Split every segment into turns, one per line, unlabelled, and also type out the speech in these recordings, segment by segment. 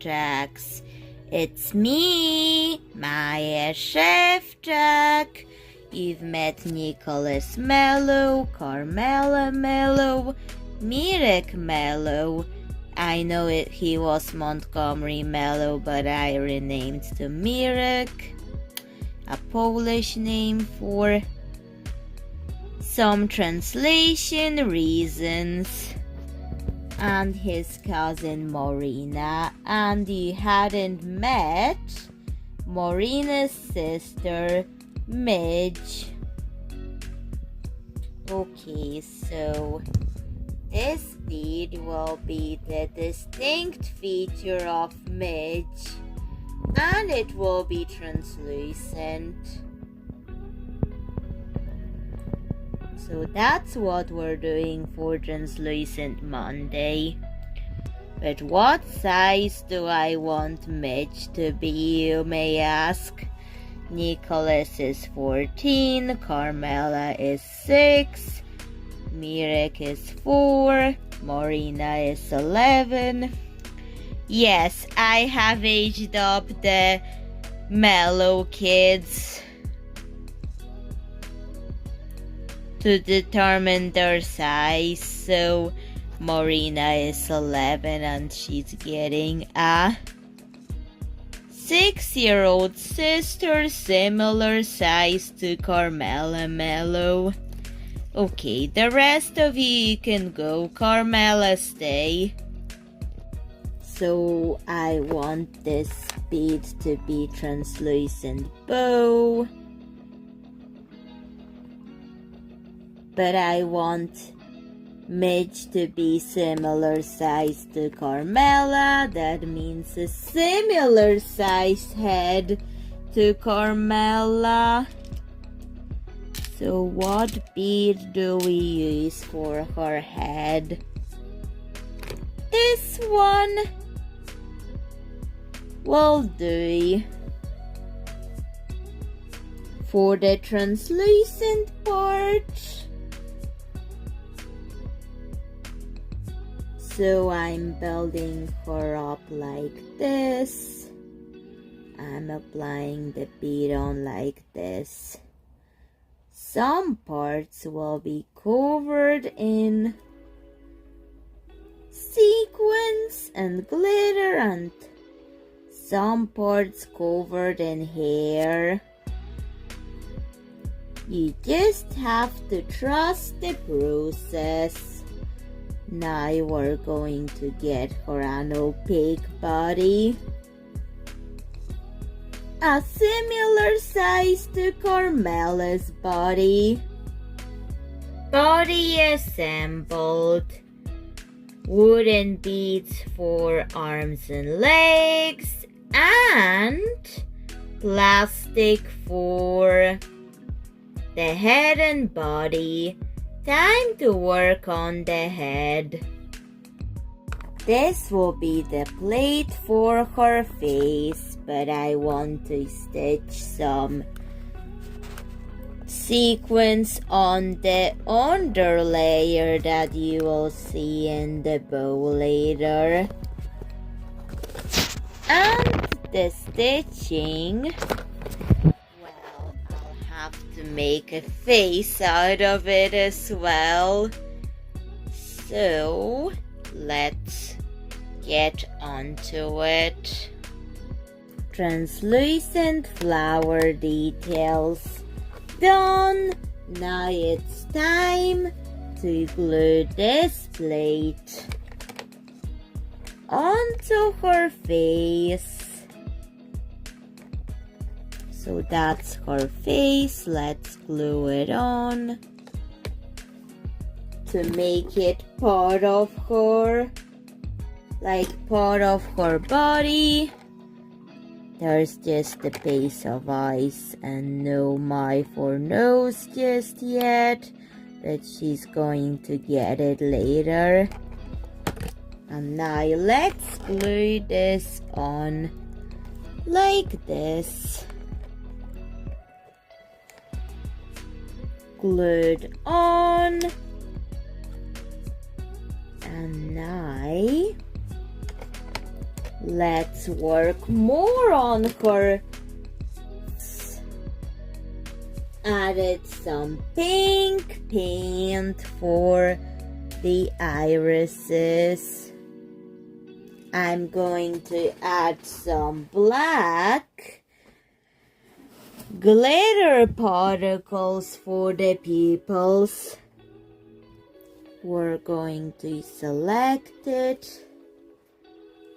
Szewczaks. It's me, Maja Szewczak. You've met Nicholas Mellow, Carmela Mellow, Mirek Mellow. I know he was Montgomery Mellow, but I renamed to Mirek, a Polish name for some translation reasons. And his cousin Marina. And you hadn't met Marina's sister Midge. Okay, so this bead will be the distinct feature of Midge, and it will be translucent. So that's what we're doing for Translucent Monday. But what size do I want Midge to be, you may ask? Nicholas is 14, Carmela is 6, Mirek is 4, Marina is 11. Yes, I have aged up the Mellow kids to determine their size. So Marina is 11 and she's getting a 6-year-old sister similar size to Carmela Mellow. Okay, the rest of you can go. Carmela, stay. So I want this bead to be translucent bow, but I want Midge to be similar size to Carmela. That means a similar size head to Carmela. So what bead do we use for her head? This one will do. For the translucent part, so I'm building her up like this. I'm applying the bead on like this. Some parts will be covered in sequins and glitter, and some parts covered in hair. You just have to trust the process. Now we're going to get her an opaque body, a similar size to Carmela's body. Body assembled. Wooden beads for arms and legs, and plastic for the head and body. Time to work on the head. This will be the plate for her face, but I want to stitch some sequins on the underlayer that you will see in the bow later. And the stitching, well, I'll have to make a face out of it as well. So let's get onto it. Translucent flower details done. Now it's time to glue this plate onto her face. So that's her face. Let's glue it on to make it part of her, like part of her body. There's just a base of ice and no mouth or nose just yet, but she's going to get it later. And now let's glue this on like this. Glued on. And now Let's work more on her. Added some pink paint for the irises. I'm going to add some black glitter particles for the pupils. We're going to select it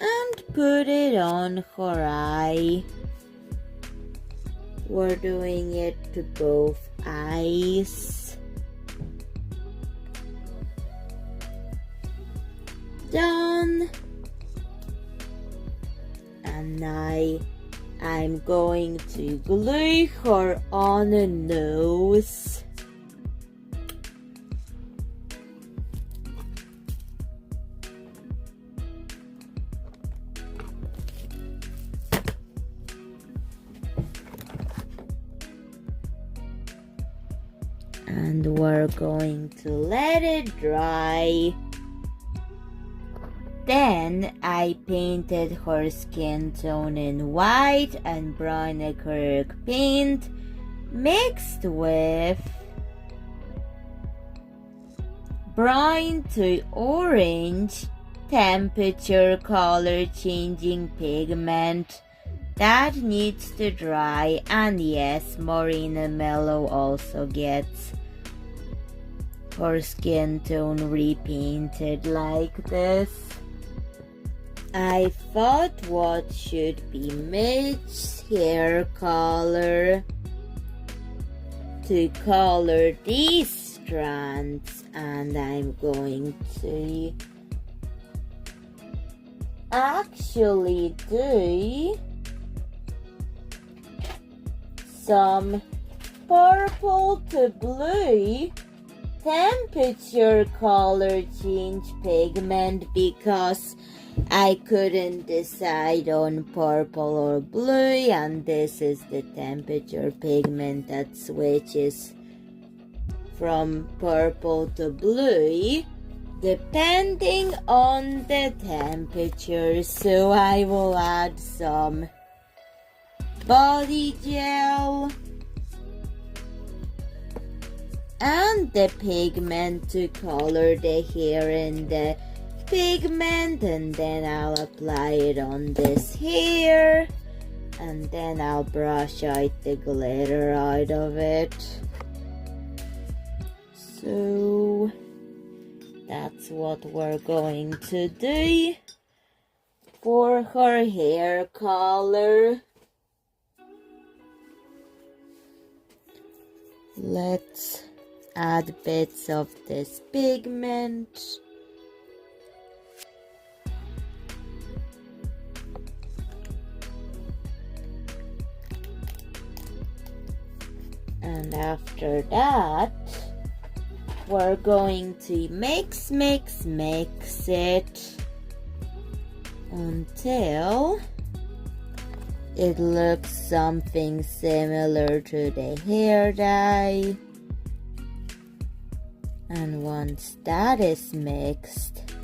and put it on her eye. We're doing it to both eyes. Done. And now I'm going to glue her on a nose. And we're going to let it dry. Then I painted her skin tone in white and brown acrylic paint mixed with brown to orange temperature color changing pigment that needs to dry. And yes, Mellow also gets her skin tone repainted like this. I thought what should be Midge's hair color to color these strands, and I'm going to actually do some purple to blue temperature color change pigment because I couldn't decide on purple or blue, and this is the temperature pigment that switches from purple to blue depending on the temperature. So I will add some body gel and the pigment to color the hair in the pigment, and then I'll apply it on this hair, and then I'll brush out the glitter out of it. So that's what we're going to do for her hair color. Let's add bits of this pigment. And after that, we're going to mix it until it looks something similar to the hair dye. And once that is mixed,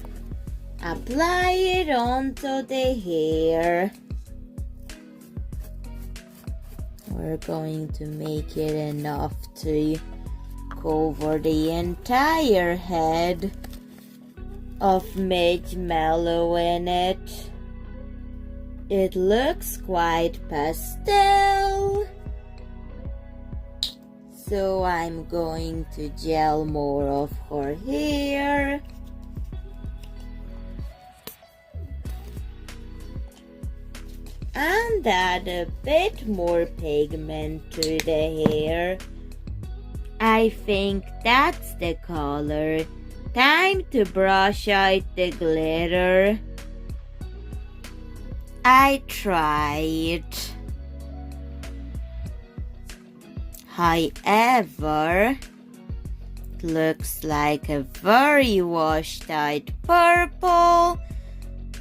apply it onto the hair. We're going to make it enough to cover the entire head of Midge Mellow in it. It looks quite pastel, so I'm going to gel more of her hair. And add a bit more pigment to the hair. I think that's the color. Time to brush out the glitter. I tried. However, it looks like a very washed out purple.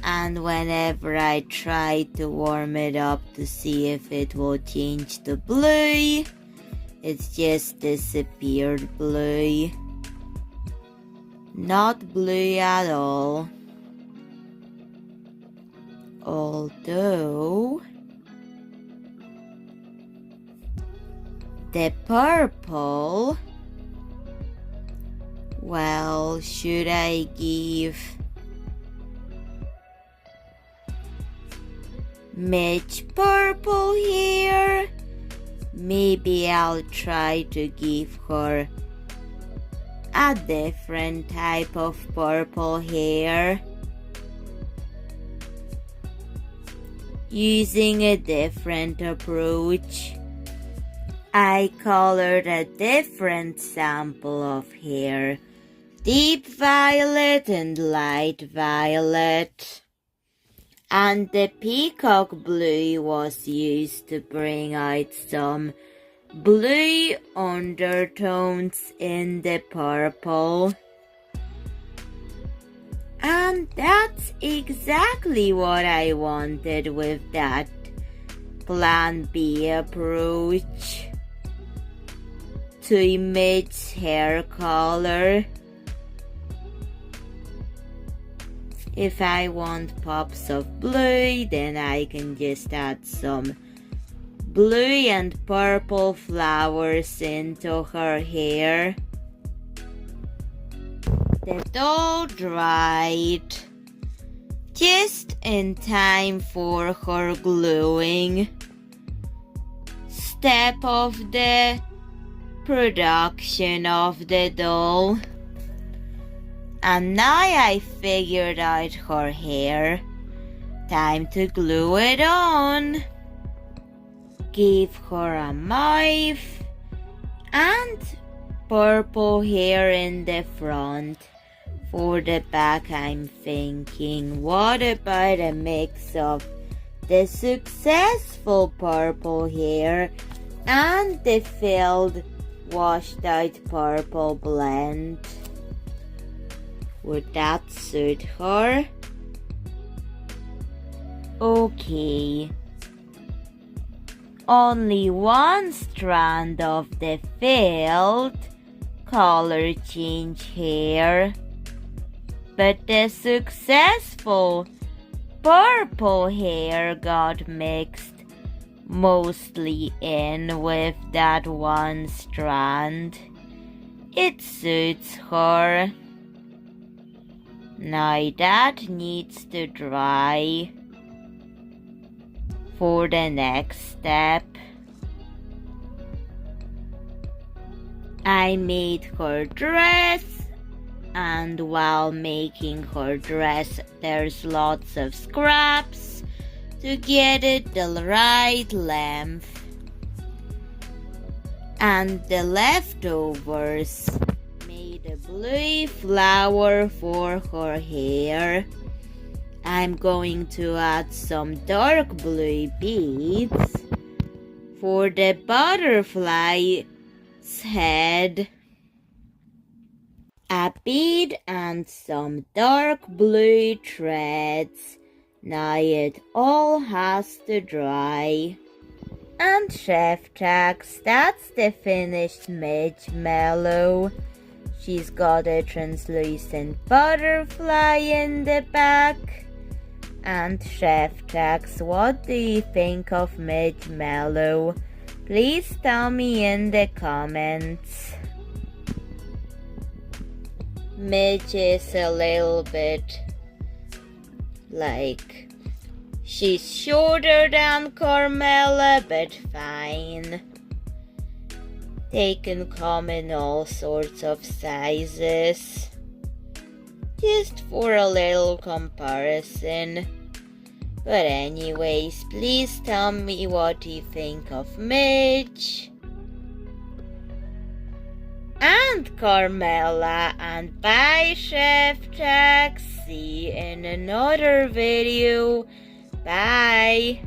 And whenever I try to warm it up to see if it will change the blue, it's just disappeared blue. Not blue at all. although the purple, well, should I give Midge purple here? Maybe I'll try to give her a different type of purple hair, using a different approach. I colored a different sample of hair, deep violet and light violet, and the peacock blue was used to bring out some blue undertones in the purple. And that's exactly what I wanted with that Plan B approach to image hair color. If I want pops of blue, then I can just add some blue and purple flowers into her hair. The doll dried just in time for her gluing step of the production of the doll. And now I figured out her hair. Time to glue it on. Give her a mouth and purple hair in the front. For the back, I'm thinking, what about a mix of the successful purple hair and the filled, washed out purple blend? Would that suit her? Okay. Only one strand of the filled color change hair, but the successful purple hair got mixed mostly in with that one strand. It suits her. Now that needs to dry for the next step. I made her dress, and while making her dress, there's lots of scraps to get it the right length. And the leftovers made a blue flower for her hair. I'm going to add some dark blue beads for the butterfly's head. A bead and some dark blue threads. Now it all has to dry. And Szewczak, that's the finished Midge Mellow. She's got a translucent butterfly in the back. And Szewczak, what do you think of Midge Mellow? Please tell me in the comments. Midge is a little bit like she's shorter than Carmela, but fine. They can come in all sorts of sizes. Just for a little comparison. But anyways, please tell me what you think of Midge and Carmela, and bye Szewczak. See you in another video. Bye.